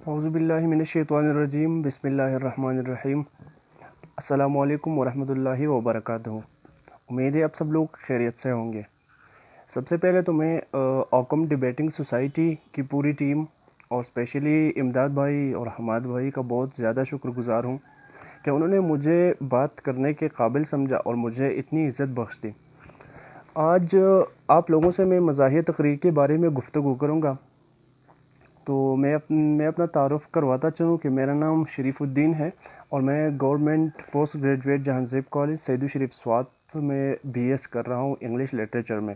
اعوذ باللہ من الشیطان الرجیم بسم اللہ الرحمن الرحیم۔ السلام علیکم ورحمۃ اللہ وبرکاتہ۔ امید ہے آپ سب لوگ خیریت سے ہوں گے۔ سب سے پہلے تو میں اوکم ڈیبیٹنگ سوسائٹی کی پوری ٹیم اور اسپیشلی امداد بھائی اور حماد بھائی کا بہت زیادہ شکر گزار ہوں کہ انہوں نے مجھے بات کرنے کے قابل سمجھا اور مجھے اتنی عزت بخش دی۔ آج آپ لوگوں سے میں مزاحیہ تقریر کے بارے میں گفتگو کروں گا۔ تو میں اپنا تعارف کرواتا چلوں کہ میرا نام شریف الدین ہے اور میں government post graduate Jahanzeb college Saidu Sharif Swat میں بی ایس کر رہا ہوں انگلش لٹریچر میں۔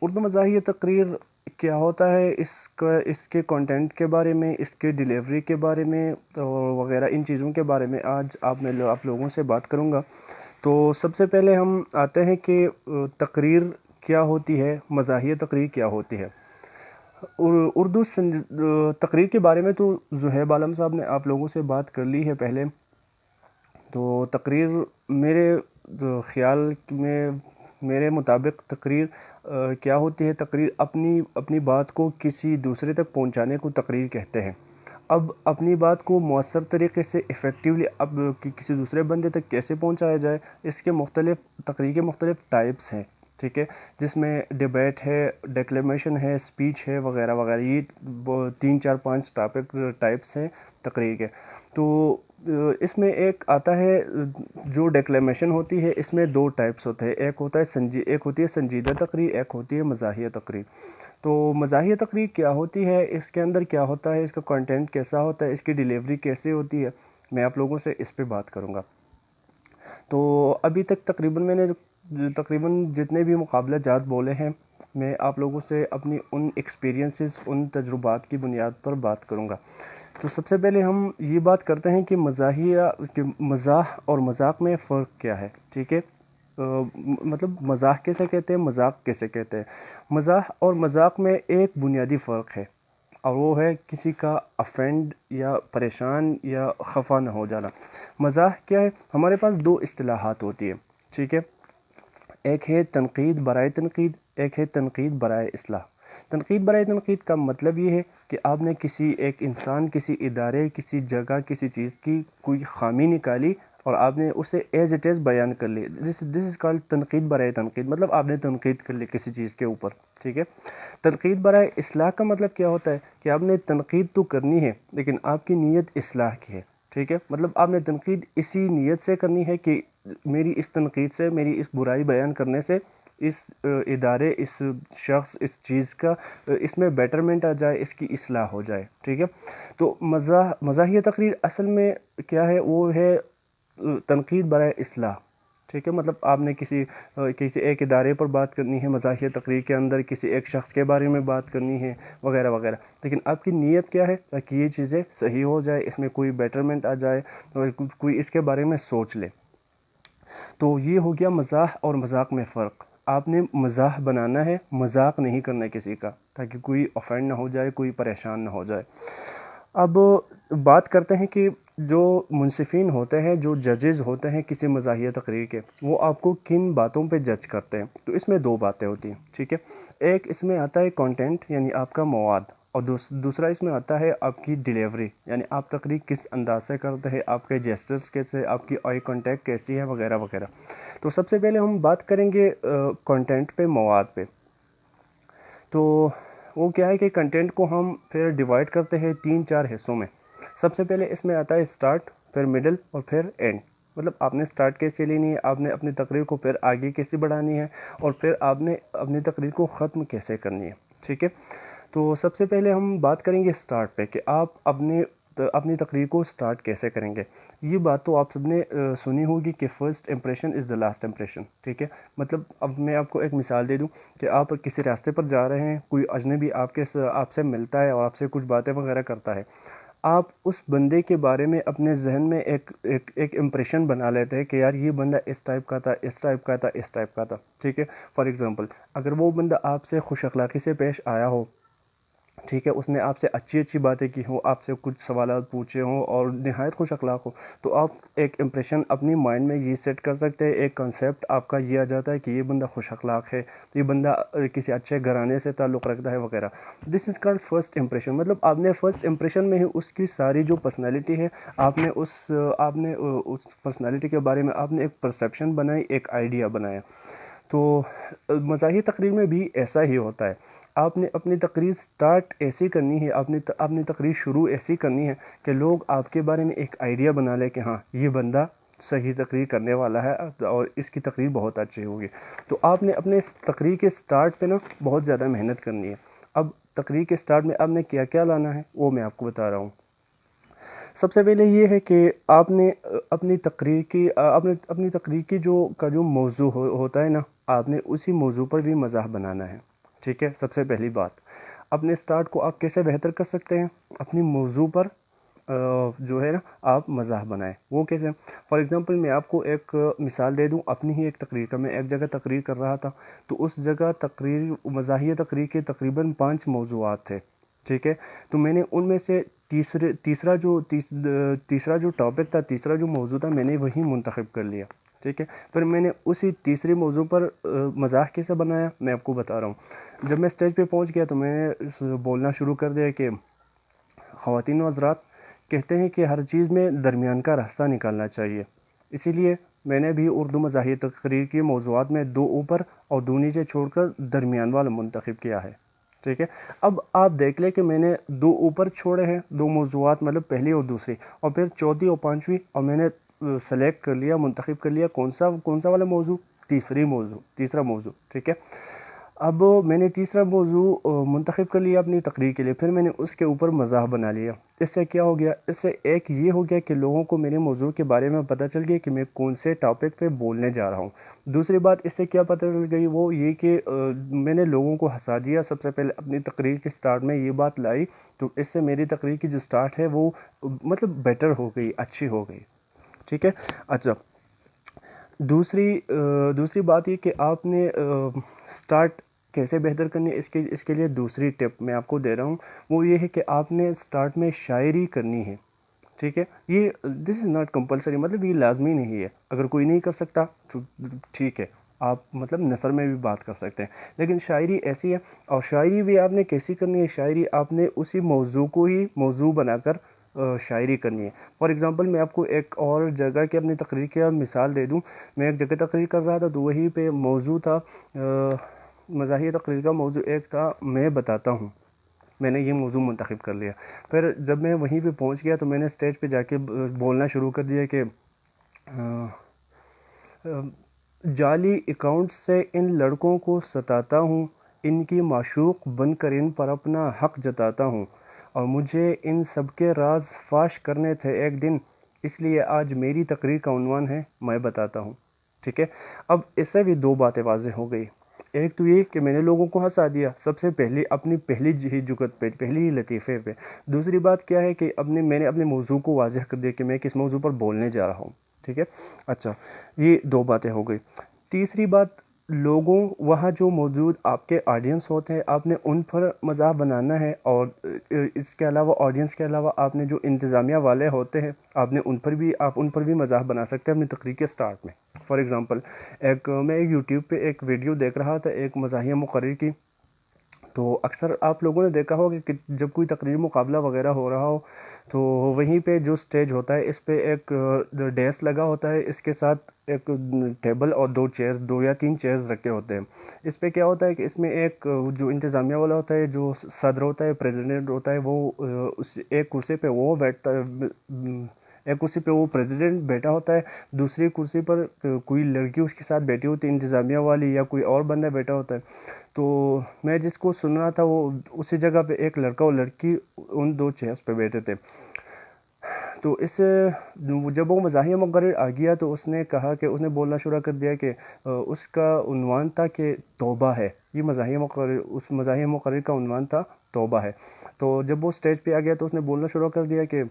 اردو مزاحیہ تقریر کیا ہوتا ہے، اس کے کنٹینٹ کے بارے میں، اس کے ڈیلیوری کے بارے میں وغیرہ ان چیزوں کے بارے میں آج آپ لوگوں سے بات کروں گا۔ تو سب سے پہلے ہم آتے ہیں کہ تقریر کیا ہوتی ہے، مزاحیہ تقریر کیا ہوتی ہے۔ اردو تقریر کے بارے میں تو زہیب عالم صاحب نے آپ لوگوں سے بات کر لی ہے پہلے۔ تو تقریر میرے خیال میں، میرے مطابق تقریر کیا ہوتی ہے، تقریر اپنی بات کو کسی دوسرے تک پہنچانے کو تقریر کہتے ہیں۔ اب اپنی بات کو مؤثر طریقے سے ایفیکٹیولی کسی دوسرے بندے تک کیسے پہنچایا جائے، اس کے تقریر کے مختلف ٹائپس ہیں، ٹھیک ہے، جس میں ڈیبیٹ ہے، ڈیکلیمیشن ہے، اسپیچ ہے وغیرہ وغیرہ۔ یہ 3 4 5 ٹائپس ہیں تقریر کے۔ تو اس میں ایک آتا ہے جو ڈیکلیمیشن ہوتی ہے، اس میں 2 ٹائپس ہوتے ہیں، ایک ہوتی ہے سنجیدہ تقریر، ایک ہوتی ہے مزاحیہ تقریر۔ تو مزاحیہ تقریر کیا ہوتی ہے، اس کے اندر کیا ہوتا ہے، اس کا کنٹینٹ کیسا ہوتا ہے، اس کی ڈیلیوری کیسے ہوتی ہے، میں آپ لوگوں سے اس پہ بات کروں گا۔ تو ابھی تک تقریباً جتنے بھی مقابلہ جات بولے ہیں، میں آپ لوگوں سے اپنی ان ایکسپیرینسز، ان تجربات کی بنیاد پر بات کروں گا۔ تو سب سے پہلے ہم یہ بات کرتے ہیں کہ مزاح اور مذاق میں فرق کیا ہے، ٹھیک ہے۔ مطلب مزاح کیسے کہتے ہیں، مذاق کیسے کہتے ہیں۔ مزاح اور مذاق میں ایک بنیادی فرق ہے اور وہ ہے کسی کا افینڈ یا پریشان یا خفا نہ ہو جانا۔ مزاح کیا ہے، ہمارے پاس 2 اصطلاحات ہوتی ہے، ٹھیک ہے۔ ایک ہے تنقید برائے تنقید، ایک ہے تنقید برائے اصلاح۔ تنقید برائے تنقید کا مطلب یہ ہے کہ آپ نے کسی ایک انسان، کسی ادارے، کسی جگہ، کسی چیز کی کوئی خامی نکالی اور آپ نے اسے ایز اٹ از بیان کر لی۔ دس از کالڈ تنقید برائے تنقید، مطلب آپ نے تنقید کر لی کسی چیز کے اوپر، ٹھیک ہے۔ تنقید برائے اصلاح کا مطلب کیا ہوتا ہے کہ آپ نے تنقید تو کرنی ہے لیکن آپ کی نیت اصلاح کی ہے، ٹھیک ہے۔ مطلب آپ نے تنقید اسی نیت سے کرنی ہے کہ میری اس تنقید سے، میری اس برائی بیان کرنے سے اس ادارے، اس شخص، اس چیز کا، اس میں بیٹرمنٹ آ جائے، اس کی اصلاح ہو جائے، ٹھیک ہے۔ تو مزاحیہ تقریر اصل میں کیا ہے، وہ ہے تنقید برائے اصلاح، ٹھیک ہے۔ مطلب آپ نے کسی ایک ادارے پر بات کرنی ہے مزاحیہ تقریر کے اندر، کسی ایک شخص کے بارے میں بات کرنی ہے وغیرہ وغیرہ، لیکن آپ کی نیت کیا ہے، تاکہ یہ چیزیں صحیح ہو جائے، اس میں کوئی بیٹرمنٹ آ جائے اور کوئی اس کے بارے میں سوچ لے۔ تو یہ ہو گیا مزاح اور مذاق میں فرق۔ آپ نے مزاح بنانا ہے، مذاق نہیں کرنا کسی کا، تاکہ کوئی افینڈ نہ ہو جائے، کوئی پریشان نہ ہو جائے۔ اب بات کرتے ہیں کہ جو منصفین ہوتے ہیں، جو ججز ہوتے ہیں کسی مزاحیہ تقریر کے، وہ آپ کو کن باتوں پہ جج کرتے ہیں۔ تو اس میں 2 باتیں ہوتی ہیں، ٹھیک ہے۔ ایک اس میں آتا ہے کنٹینٹ، یعنی آپ کا مواد، اور دوسرا اس میں آتا ہے آپ کی ڈیلیوری، یعنی آپ تقریر کس انداز سے کرتے ہیں، آپ کے جیسچرز کیسے، آپ کی آئی کانٹیکٹ کیسی ہے وغیرہ وغیرہ۔ تو سب سے پہلے ہم بات کریں گے کنٹینٹ پہ، مواد پہ۔ تو وہ کیا ہے کہ کنٹینٹ کو ہم پھر ڈیوائڈ کرتے ہیں 3 4 حصوں میں۔ سب سے پہلے اس میں آتا ہے اسٹارٹ، پھر مڈل اور پھر اینڈ۔ مطلب آپ نے اسٹارٹ کیسے لینی ہے، آپ نے اپنی تقریر کو پھر آگے کیسے بڑھانی ہے، اور پھر آپ نے اپنی تقریر کو ختم کیسے کرنی ہے، ٹھیک ہے۔ تو سب سے پہلے ہم بات کریں گے اسٹارٹ پہ، کہ آپ اپنی تقریر کو اسٹارٹ کیسے کریں گے۔ یہ بات تو آپ سب نے سنی ہوگی کہ first impression is the last impression, ٹھیک ہے۔ مطلب اب میں آپ کو ایک مثال دے دوں کہ آپ کسی راستے پر جا رہے ہیں، کوئی اجنبی آپ سے ملتا ہے اور آپ سے کچھ باتیں وغیرہ کرتا ہے، آپ اس بندے کے بارے میں اپنے ذہن میں ایک امپریشن بنا لیتے ہیں کہ یار یہ بندہ اس ٹائپ کا تھا، اس ٹائپ کا تھا، اس ٹائپ کا تھا، ٹھیک ہے۔ فار ایگزامپل، اگر وہ بندہ آپ سے خوش اخلاقی سے پیش آیا ہو ٹھیک ہے، اس نے آپ سے اچھی اچھی باتیں کی ہوں، آپ سے کچھ سوالات پوچھے ہوں اور نہایت خوش اخلاق ہو، تو آپ ایک امپریشن اپنی مائنڈ میں یہ سیٹ کر سکتے ہیں، ایک کنسیپٹ آپ کا یہ آ جاتا ہے کہ یہ بندہ خوش اخلاق ہے، یہ بندہ کسی اچھے گھرانے سے تعلق رکھتا ہے وغیرہ. دس از کالڈ فرسٹ امپریشن. مطلب آپ نے فرسٹ امپریشن میں ہی اس کی ساری جو پرسنالٹی ہے، آپ نے اس پرسنالٹی کے بارے میں آپ نے ایک پرسیپشن بنائی، ایک آئیڈیا بنایا. تو مزاحیہ تقریر میں بھی ایسا ہی ہوتا ہے. آپ نے اپنی تقریر سٹارٹ ایسی کرنی ہے، اپنی تقریر شروع ایسی کرنی ہے کہ لوگ آپ کے بارے میں ایک آئیڈیا بنا لیں کہ ہاں یہ بندہ صحیح تقریر کرنے والا ہے اور اس کی تقریر بہت اچھی ہوگی. تو آپ نے اپنے تقریر کے سٹارٹ پہ نا بہت زیادہ محنت کرنی ہے. اب تقریر کے سٹارٹ میں آپ نے کیا کیا لانا ہے وہ میں آپ کو بتا رہا ہوں. سب سے پہلے یہ ہے کہ آپ نے اپنی تقریر کی جو موضوع ہوتا ہے نا، آپ نے اسی موضوع پر بھی مزاح بنانا ہے. ٹھیک ہے، سب سے پہلی بات اپنے سٹارٹ کو آپ کیسے بہتر کر سکتے ہیں؟ اپنی موضوع پر جو ہے نا آپ مزاح بنائیں. وہ کیسے؟ فار ایگزامپل میں آپ کو ایک مثال دے دوں اپنی ہی ایک تقریر کا. میں ایک جگہ تقریر کر رہا تھا، تو اس جگہ مزاحیہ تقریر کے تقریباً 5 موضوعات تھے. ٹھیک ہے، تو میں نے ان میں سے تیسرا جو ٹاپک تھا، تیسرا جو موضوع تھا، میں نے وہی منتخب کر لیا. ٹھیک ہے، پھر میں نے اسی تیسرے موضوع پر مزاح کیسے بنایا میں آپ کو بتا رہا ہوں. جب میں اسٹیج پہ پہنچ گیا تو میں نے بولنا شروع کر دیا کہ خواتین و حضرات، کہتے ہیں کہ ہر چیز میں درمیان کا راستہ نکالنا چاہیے. اسی لیے میں نے بھی اردو مزاحیہ تقریر کے موضوعات میں 2 اوپر اور 2 نیچے چھوڑ کر درمیان والا منتخب کیا ہے. ٹھیک ہے، اب آپ دیکھ لیں کہ میں نے 2 اوپر چھوڑے ہیں، 2 موضوعات، مطلب پہلی اور دوسری، اور پھر چوتھی اور پانچویں، اور میں نے سلیکٹ کر لیا، منتخب کر لیا کون سا والا موضوع؟ تیسرا موضوع. ٹھیک ہے، اب میں نے تیسرا موضوع منتخب کر لیا اپنی تقریر کے لیے. پھر میں نے اس کے اوپر مزاح بنا لیا. اس سے کیا ہو گیا؟ اس سے ایک یہ ہو گیا کہ لوگوں کو میرے موضوع کے بارے میں پتہ چل گیا کہ میں کون سے ٹاپک پہ بولنے جا رہا ہوں. دوسری بات اس سے کیا پتہ چل گئی، وہ یہ کہ میں نے لوگوں کو ہنسا دیا. سب سے پہلے اپنی تقریر کے سٹارٹ میں یہ بات لائی، تو اس سے میری تقریر کی جو سٹارٹ ہے وہ مطلب بیٹر ہو گئی، اچھی ہو گئی. ٹھیک ہے، اچھا دوسری بات یہ کہ آپ نے سٹارٹ کیسے بہتر کرنی ہے، اس کے لیے دوسری ٹپ میں آپ کو دے رہا ہوں. وہ یہ ہے کہ آپ نے سٹارٹ میں شاعری کرنی ہے. ٹھیک ہے، یہ دس از ناٹ کمپلسری، مطلب یہ لازمی نہیں ہے. اگر کوئی نہیں کر سکتا تو ٹھیک ہے، آپ مطلب نثر میں بھی بات کر سکتے ہیں، لیکن شاعری ایسی ہے. اور شاعری بھی آپ نے کیسی کرنی ہے؟ شاعری آپ نے اسی موضوع کو ہی موضوع بنا کر شاعری کرنی ہے. فار ایگزامپل میں آپ کو ایک اور جگہ کی اپنی تقریر کی مثال دے دوں. میں ایک جگہ تقریر کر رہا تھا، تو وہیں پہ موضوع تھا، مزاحیہ تقریر کا موضوع ایک تھا میں بتاتا ہوں. میں نے یہ موضوع منتخب کر لیا. پھر جب میں وہیں پہ پہنچ گیا تو میں نے اسٹیج پہ جا کے بولنا شروع کر دیا کہ جعلی اکاؤنٹ سے ان لڑکوں کو ستاتا ہوں، ان کی معشوق بن کر ان پر اپنا حق جتاتا ہوں، اور مجھے ان سب کے راز فاش کرنے تھے ایک دن، اس لیے آج میری تقریر کا عنوان ہے میں بتاتا ہوں. ٹھیک ہے، اب اس سے بھی 2 باتیں واضح ہو گئی. ایک تو یہ کہ میں نے لوگوں کو ہنسا دیا سب سے پہلے اپنی پہلی ہی جگت پہ، پہلی ہی لطیفے پہ. دوسری بات کیا ہے کہ میں نے اپنے موضوع کو واضح کر دیا کہ میں کس موضوع پر بولنے جا رہا ہوں. ٹھیک ہے، اچھا یہ 2 باتیں ہو گئی. تیسری بات، لوگوں وہاں جو موجود آپ کے آڈینس ہوتے ہیں، آپ نے ان پر مزاح بنانا ہے. اور اس کے علاوہ آڈینس کے علاوہ آپ نے جو انتظامیہ والے ہوتے ہیں، آپ ان پر بھی مزاح بنا سکتے ہیں اپنی تقریر کے سٹارٹ میں. فار ایگزامپل میں یوٹیوب پہ ایک ویڈیو دیکھ رہا تھا ایک مزاحیہ مقرر کی. تو اکثر آپ لوگوں نے دیکھا ہوگا کہ جب کوئی تقریر مقابلہ وغیرہ ہو رہا ہو تو وہیں پہ جو سٹیج ہوتا ہے اس پہ ایک ڈیسک لگا ہوتا ہے، اس کے ساتھ ایک ٹیبل اور 2 یا 3 چیئرز رکھے ہوتے ہیں. اس پہ کیا ہوتا ہے کہ اس میں ایک جو انتظامیہ والا ہوتا ہے، جو صدر ہوتا ہے، پریزیڈنٹ ہوتا ہے، وہ ایک کرسی پہ وہ بیٹھتا ہے، ایک کرسی پہ وہ پریزیڈنٹ بیٹھا ہوتا ہے، دوسری کرسی پر کوئی لڑکی اس کے ساتھ بیٹھی ہوتی ہے انتظامیہ والی، یا کوئی اور بندہ بیٹھا ہوتا ہے. تو میں جس کو سن رہا تھا وہ اسی جگہ پہ ایک لڑکا اور لڑکی ان 2 چیئرز پہ بیٹھے تھے. تو جب وہ مزاحیہ مقرر آ گیا تو اس نے کہا کہ اس نے بولنا شروع کر دیا کہ اس کا عنوان تھا کہ توبہ ہے. یہ اس مزاحیہ مقرر کا عنوان تھا توبہ ہے. تو جب وہ سٹیج پہ آ گیا تو اس نے بولنا شروع کر دیا کہ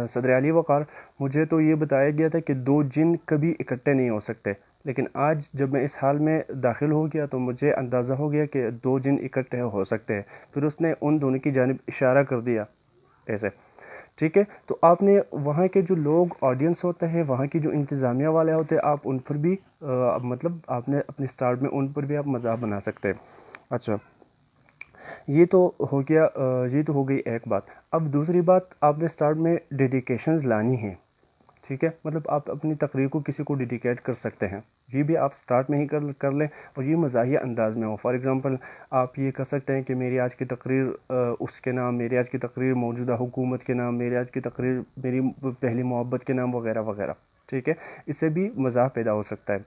صدر اعلی وقار، مجھے تو یہ بتایا گیا تھا کہ 2 جن کبھی اکٹھے نہیں ہو سکتے، لیکن آج جب میں اس حال میں داخل ہو گیا تو مجھے اندازہ ہو گیا کہ 2 جن اکٹھے ہو سکتے ہیں. پھر اس نے ان دونوں کی جانب اشارہ کر دیا ایسے. ٹھیک ہے، تو آپ نے وہاں کے جو لوگ آڈینس ہوتے ہیں، وہاں کی جو انتظامیہ والے ہوتے ہیں، آپ ان پر بھی مطلب آپ نے اپنے سٹارٹ میں ان پر بھی آپ مذاق بنا سکتے ہیں. اچھا، یہ تو ہو گیا، یہ تو ہو گئی ایک بات. اب دوسری بات، آپ نے سٹارٹ میں ڈیڈیکیشنز لانی ہیں. ٹھیک ہے، مطلب آپ اپنی تقریر کو کسی کو ڈیڈیکیٹ کر سکتے ہیں. یہ بھی آپ سٹارٹ میں ہی کر لیں، اور یہ مزاحیہ انداز میں ہو. فار ایگزامپل آپ یہ کر سکتے ہیں کہ میری آج کی تقریر اس کے نام، میری آج کی تقریر موجودہ حکومت کے نام، میری آج کی تقریر میری پہلی محبت کے نام، وغیرہ وغیرہ. ٹھیک ہے، اس سے بھی مزاح پیدا ہو سکتا ہے.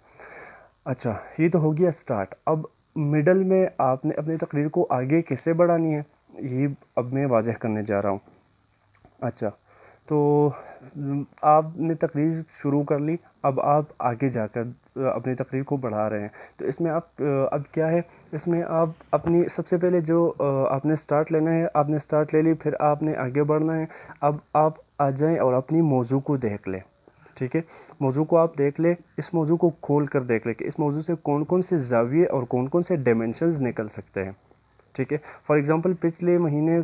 اچھا، یہ تو ہو گیا سٹارٹ. اب مڈل میں آپ نے اپنی تقریر کو آگے کیسے بڑھانی ہے، یہ اب میں واضح کرنے جا رہا ہوں. اچھا، تو آپ نے تقریر شروع کر لی، اب آپ آگے جا کر اپنی تقریر کو بڑھا رہے ہیں. تو اس میں آپ اب کیا ہے، اس میں آپ اپنی سب سے پہلے جو آپ نے سٹارٹ لینا ہے، آپ نے سٹارٹ لے لی، پھر آپ نے آگے بڑھنا ہے. اب آپ آ جائیں اور اپنی موضوع کو دیکھ لیں. ٹھیک ہے، موضوع کو آپ دیکھ لیں، اس موضوع کو کھول کر دیکھ لیں کہ اس موضوع سے کون کون سے زاویے اور کون کون سے ڈائمینشنز نکل سکتے ہیں. ٹھیک ہے، فار ایگزامپل پچھلے مہینے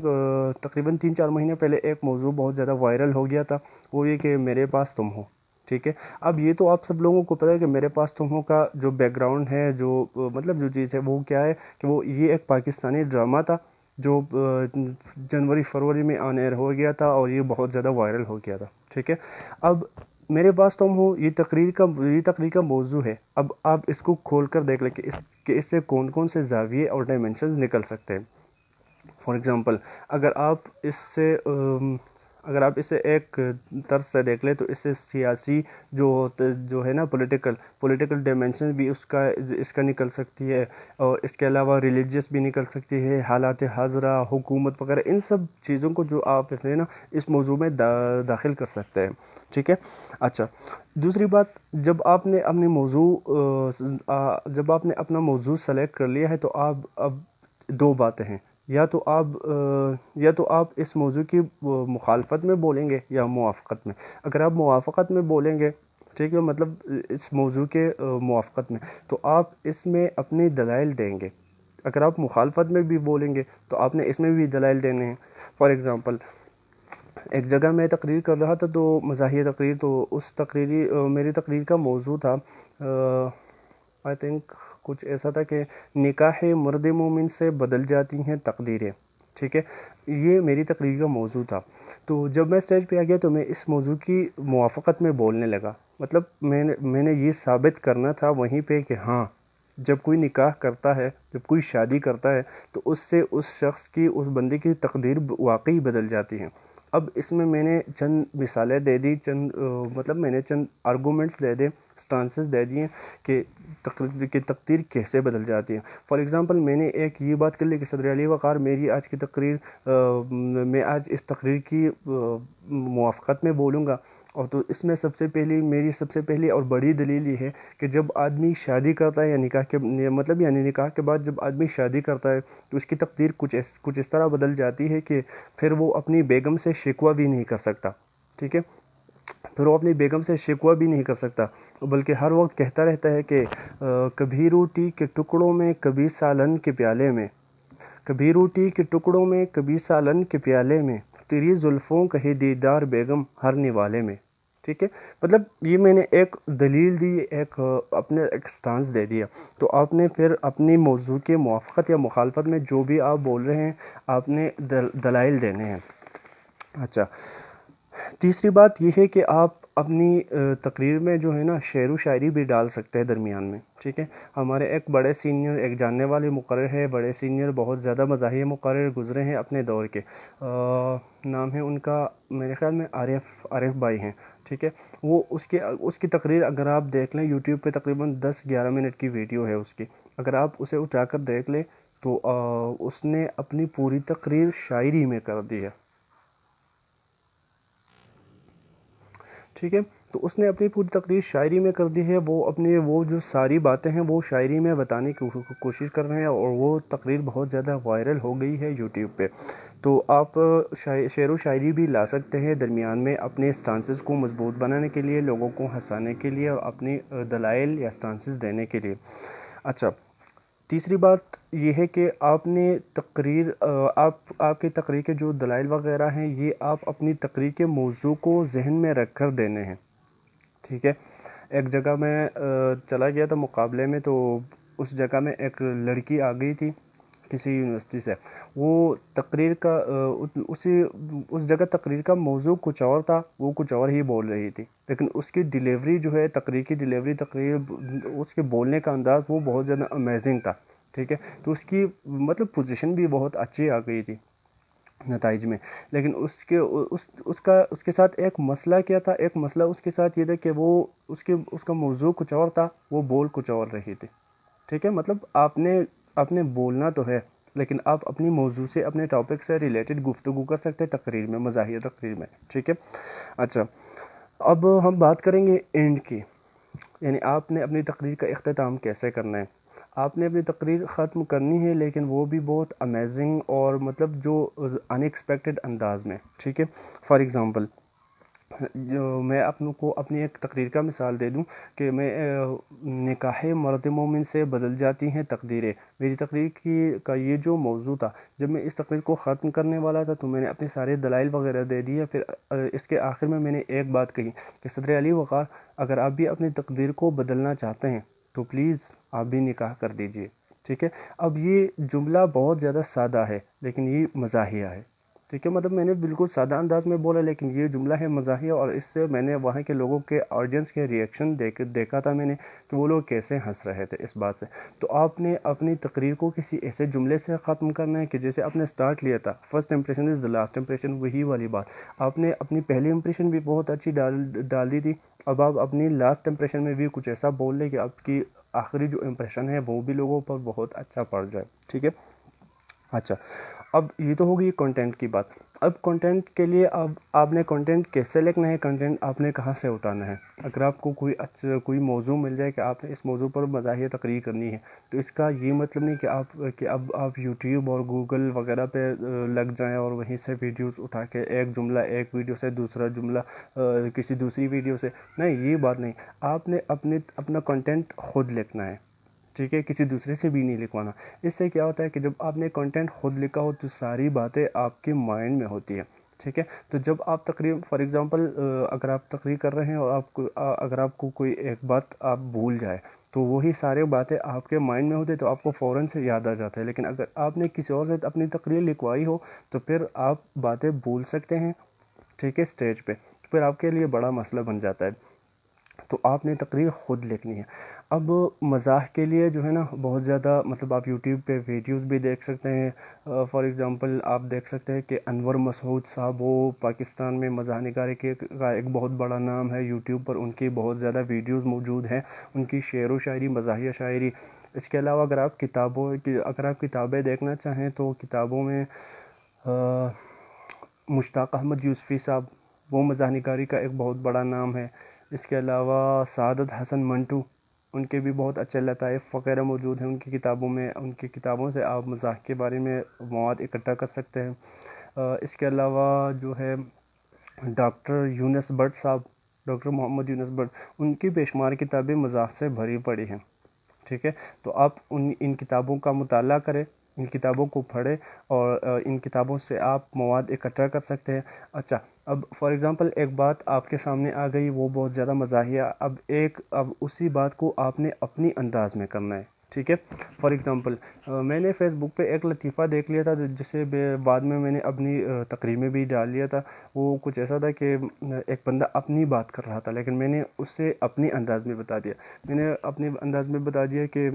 تقریباً 3-4 مہینے پہلے ایک موضوع بہت زیادہ وائرل ہو گیا تھا، وہ یہ کہ میرے پاس تم ہو. ٹھیک ہے، اب یہ تو آپ سب لوگوں کو پتہ ہے کہ میرے پاس تم ہو کا جو بیک گراؤنڈ ہے، جو مطلب جو چیز ہے وہ کیا ہے، کہ وہ یہ ایک پاکستانی ڈرامہ تھا جو جنوری فروری میں آن ایئر ہو گیا تھا، اور یہ بہت زیادہ وائرل ہو گیا تھا. ٹھیک ہے، اب میرے پاس تم ہو یہ تقریر کا موضوع ہے. اب آپ اس کو کھول کر دیکھ لیں کہ اس سے کون کون سے زاویے اور ڈائمینشنز نکل سکتے ہیں. فار ایگزامپل اگر آپ اسے ایک طرز سے دیکھ لیں تو اس سے سیاسی جو ہے نا پولیٹیکل ڈائمینشن بھی اس کا نکل سکتی ہے، اور اس کے علاوہ ریلیجیس بھی نکل سکتی ہے، حالات حاضرہ، حکومت وغیرہ، ان سب چیزوں کو جو آپ ہے نا اس موضوع میں داخل کر سکتے ہیں. ٹھیک ہے. اچھا، دوسری بات، جب آپ نے اپنا موضوع سلیکٹ کر لیا ہے تو اب 2 باتیں ہیں. یا تو آپ اس موضوع کی مخالفت میں بولیں گے یا موافقت میں. اگر آپ موافقت میں بولیں گے، ٹھیک ہے، مطلب اس موضوع کے موافقت میں، تو آپ اس میں اپنے دلائل دیں گے. اگر آپ مخالفت میں بھی بولیں گے تو آپ نے اس میں بھی دلائل دینے ہیں. فار ایگزامپل ایک جگہ میں تقریر کر رہا تھا، تو مزاحیہ تقریر، تو میری تقریر کا موضوع تھا آئی تھنک کچھ ایسا تھا کہ نکاح مرد مومن سے بدل جاتی ہیں تقدیریں. ٹھیک ہے، یہ میری تقریر کا موضوع تھا. تو جب میں اسٹیج پہ آ گیا تو میں اس موضوع کی موافقت میں بولنے لگا. مطلب میں نے یہ ثابت کرنا تھا وہیں پہ کہ ہاں، جب کوئی نکاح کرتا ہے، جب کوئی شادی کرتا ہے، تو اس سے اس شخص کی، اس بندے کی تقدیر واقعی بدل جاتی ہیں. اب اس میں نے چند مثالیں دے دی، مطلب میں نے چند آرگومنٹس دے دے، سٹانسز دے دیے کہ تقدیر کیسے بدل جاتی ہے. فار ایگزامپل میں نے ایک یہ بات کر لی کہ صدر علی وقار، میں آج اس تقریر کی موافقت میں بولوں گا. اور تو اس میں میری سب سے پہلی اور بڑی دلیل یہ ہے کہ جب آدمی شادی کرتا ہے یا نکاح کے بعد جب آدمی شادی کرتا ہے تو اس کی تقدیر کچھ اس طرح بدل جاتی ہے کہ پھر وہ اپنی بیگم سے شکوہ بھی نہیں کر سکتا. ٹھیک ہے، پھر وہ اپنی بیگم سے شکوہ بھی نہیں کر سکتا، بلکہ ہر وقت کہتا رہتا ہے کہ کبھی روٹی کے ٹکڑوں میں کبھی سالن کے پیالے میں، کبھی روٹی کے ٹکڑوں میں کبھی سالن کے پیالے میں، تیری زلفوں کہے دیدار بیگم ہر نوالے میں. ٹھیک ہے، مطلب یہ میں نے ایک دلیل دی، اپنے ایک سٹانس دے دیا. تو آپ نے پھر اپنی موضوع کے موافقت یا مخالفت میں جو بھی آپ بول رہے ہیں، آپ نے دلائل دینے ہیں. اچھا، تیسری بات یہ ہے کہ آپ اپنی تقریر میں جو ہے نا شعر و شاعری بھی ڈال سکتے ہیں درمیان میں. ٹھیک ہے، ہمارے ایک بڑے سینئر، ایک جاننے والے مقرر ہے، بڑے سینئر، بہت زیادہ مزاحیہ مقرر گزرے ہیں اپنے دور کے. نام ہے ان کا، میرے خیال میں عارف بھائی ہیں. ٹھیک ہے، وہ اس کی تقریر اگر آپ دیکھ لیں یوٹیوب پہ، تقریباً 10-11 منٹ کی ویڈیو ہے اس کی. اگر آپ اسے اٹھا کر دیکھ لیں تو اس نے اپنی پوری تقریر شاعری میں کر دی ہے. ٹھیک ہے، تو اس نے اپنی پوری تقریر شاعری میں کر دی ہے. وہ جو ساری باتیں ہیں وہ شاعری میں بتانے کی کوشش کر رہے ہیں، اور وہ تقریر بہت زیادہ وائرل ہو گئی ہے یوٹیوب پہ. تو آپ شعر و شاعری بھی لا سکتے ہیں درمیان میں اپنے سٹانسز کو مضبوط بنانے کے لیے، لوگوں کو ہنسانے کے لیے اور اپنی دلائل یا سٹانسز دینے کے لیے۔ اچھا، تیسری بات یہ ہے کہ آپ نے تقریر آپ کی تقریر کے جو دلائل وغیرہ ہیں یہ آپ اپنی تقریر کے موضوع کو ذہن میں رکھ کر دینے ہیں، ٹھیک ہے۔ ایک جگہ میں چلا گیا تھا مقابلے میں، تو اس جگہ میں ایک لڑکی آ گئی تھی کسی یونیورسٹی سے، وہ تقریر کا اس جگہ تقریر کا موضوع کچھ اور تھا، وہ کچھ اور ہی بول رہی تھی، لیکن اس کی ڈیلیوری جو ہے، تقریر کی ڈیلیوری، اس کے بولنے کا انداز وہ بہت زیادہ امیزنگ تھا، ٹھیک ہے۔ تو اس کی مطلب پوزیشن بھی بہت اچھی آ گئی تھی نتائج میں، لیکن اس کے ساتھ ایک مسئلہ کیا تھا، ایک مسئلہ اس کے ساتھ یہ تھا کہ وہ اس کا موضوع کچھ اور تھا، وہ بول کچھ اور رہی تھی، ٹھیک ہے۔ مطلب آپ نے بولنا تو ہے، لیکن آپ اپنی موضوع سے، اپنے ٹاپک سے ریلیٹڈ گفتگو کر سکتے ہیں تقریر میں، مزاحیہ تقریر میں، ٹھیک ہے۔ اچھا، اب ہم بات کریں گے اینڈ کی، یعنی آپ نے اپنی تقریر کا اختتام کیسے کرنا ہے۔ آپ نے اپنی تقریر ختم کرنی ہے، لیکن وہ بھی بہت امیزنگ اور مطلب جو ان ایکسپیکٹڈ انداز میں، ٹھیک ہے۔ فار ایگزامپل، میں کو اپنی ایک تقریر کا مثال دے دوں کہ میں نکاح مرد مومن سے بدل جاتی ہیں تقدیریں، میری تقریر کا یہ جو موضوع تھا، جب میں اس تقریر کو ختم کرنے والا تھا تو میں نے اپنے سارے دلائل وغیرہ دے دیے، پھر اس کے آخر میں نے ایک بات کہی کہ صدر علی وقار، اگر آپ بھی اپنی تقدیر کو بدلنا چاہتے ہیں تو پلیز آپ بھی نکاح کر دیجئے، ٹھیک ہے۔ اب یہ جملہ بہت زیادہ سادہ ہے، لیکن یہ مزاحیہ ہے، ٹھیک ہے۔ مطلب میں نے بالکل سادہ انداز میں بولا، لیکن یہ جملہ ہے مزاحیہ، اور اس سے میں نے وہاں کے لوگوں کے آڈینس کے ریئیکشن دیکھا تھا میں نے کہ وہ لوگ کیسے ہنس رہے تھے اس بات سے۔ تو آپ نے اپنی تقریر کو کسی ایسے جملے سے ختم کرنا ہے کہ جیسے آپ نے سٹارٹ لیا تھا، first impression is the last impression, وہی والی بات۔ آپ نے اپنی پہلی امپریشن بھی بہت اچھی ڈال دی تھی، اب آپ اپنی لاسٹ امپریشن میں بھی کچھ ایسا بول لیں کہ آپ کی آخری جو امپریشن ہے وہ بھی لوگوں پر بہت اچھا پڑ جائے، ٹھیک ہے۔ اچھا، اب یہ تو ہوگی کنٹینٹ کی بات۔ اب کنٹینٹ کے لیے آپ نے کنٹینٹ کیسے لکھنا ہے، کنٹینٹ آپ نے کہاں سے اٹھانا ہے۔ اگر آپ کو کوئی موضوع مل جائے کہ آپ نے اس موضوع پر مزاحیہ تقریر کرنی ہے، تو اس کا یہ مطلب نہیں کہ اب آپ یوٹیوب اور گوگل وغیرہ پہ لگ جائیں اور وہیں سے ویڈیوز اٹھا کے ایک جملہ ایک ویڈیو سے، دوسرا جملہ کسی دوسری ویڈیو سے، نہیں، یہ بات نہیں۔ آپ نے اپنا کنٹینٹ خود لکھنا ہے، ٹھیک ہے، کسی دوسرے سے بھی نہیں لکھوانا۔ اس سے کیا ہوتا ہے کہ جب آپ نے کنٹینٹ خود لکھا ہو تو ساری باتیں آپ کے مائنڈ میں ہوتی ہیں، ٹھیک ہے۔ تو جب آپ تقریر، فار ایگزامپل اگر آپ تقریر کر رہے ہیں اور اگر آپ کو کوئی ایک بات آپ بھول جائے تو وہی سارے باتیں آپ کے مائنڈ میں ہوتے تو آپ کو فوراً سے یاد آ جاتا ہے، لیکن اگر آپ نے کسی اور سے اپنی تقریر لکھوائی ہو تو پھر آپ باتیں بھول سکتے ہیں، ٹھیک ہے، اسٹیج پہ پھر آپ کے لیے بڑا مسئلہ بن جاتا ہے۔ تو آپ نے تقریر خود لکھنی ہے۔ اب مزاح کے لیے جو ہے نا بہت زیادہ، مطلب آپ یوٹیوب پہ ویڈیوز بھی دیکھ سکتے ہیں۔ فار ایگزامپل آپ دیکھ سکتے ہیں کہ انور مسعود صاحب، وہ پاکستان میں مزاح نگاری کا ایک بہت بڑا نام ہے، یوٹیوب پر ان کی بہت زیادہ ویڈیوز موجود ہیں، ان کی شعر و شاعری، مزاحیہ شاعری۔ اس کے علاوہ اگر آپ کتابیں دیکھنا چاہیں تو کتابوں میں مشتاق احمد یوسفی صاحب، وہ مزاح نگاری کا ایک بہت بڑا نام ہے۔ اس کے علاوہ سعادت حسن منٹو، ان کے بھی بہت اچھے لطائف وغیرہ موجود ہیں ان کی کتابوں میں، ان کی کتابوں سے آپ مزاح کے بارے میں مواد اکٹھا کر سکتے ہیں۔ اس کے علاوہ جو ہے ڈاکٹر یونس بٹ صاحب، ڈاکٹر محمد یونس بٹ، ان کی بے شمار کتابیں مزاح سے بھری پڑی ہیں، ٹھیک ہے۔ تو آپ ان کتابوں کا مطالعہ کریں، ان کتابوں کو پڑھیں، اور ان کتابوں سے آپ مواد اکٹھا کر سکتے ہیں۔ اچھا، اب فار ایگزامپل ایک بات آپ کے سامنے آ گئی، وہ بہت زیادہ مزاحیہ، اب اسی بات کو آپ نے اپنی انداز میں کرنا ہے، ٹھیک ہے۔ فار ایگزامپل میں نے فیس بک پہ ایک لطیفہ دیکھ لیا تھا جسے بعد میں نے اپنی تقریر میں بھی ڈال لیا تھا۔ وہ کچھ ایسا تھا کہ ایک بندہ اپنی بات کر رہا تھا، لیکن میں نے اسے اپنی انداز میں بتا دیا۔ میں نے اپنے انداز میں بتا دیا کہ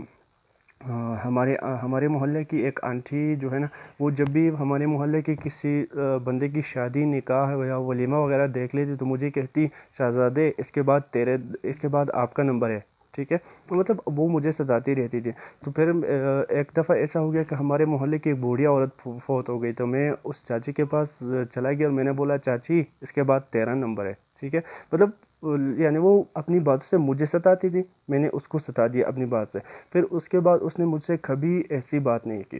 ہمارے محلے کی ایک آنٹی جو ہے نا، وہ جب بھی ہمارے محلے کے کسی بندے کی شادی، نکاح یا ولیمہ وغیرہ دیکھ لیتی تو مجھے کہتی، شہزادے اس کے بعد آپ کا نمبر ہے، ٹھیک ہے۔ تو مطلب وہ مجھے ستاتی رہتی تھی۔ تو پھر ایک دفعہ ایسا ہو گیا کہ ہمارے محلے کی ایک بوڑھی عورت فوت ہو گئی، تو میں اس چاچی کے پاس چلا گیا اور میں نے بولا، چاچی اس کے بعد 13 نمبر ہے، ٹھیک ہے۔ مطلب یعنی وہ اپنی باتوں سے مجھے ستاتی تھی، میں نے اس کو ستا دیا اپنی بات سے، پھر اس کے بعد اس نے مجھ سے کبھی ایسی بات نہیں کی۔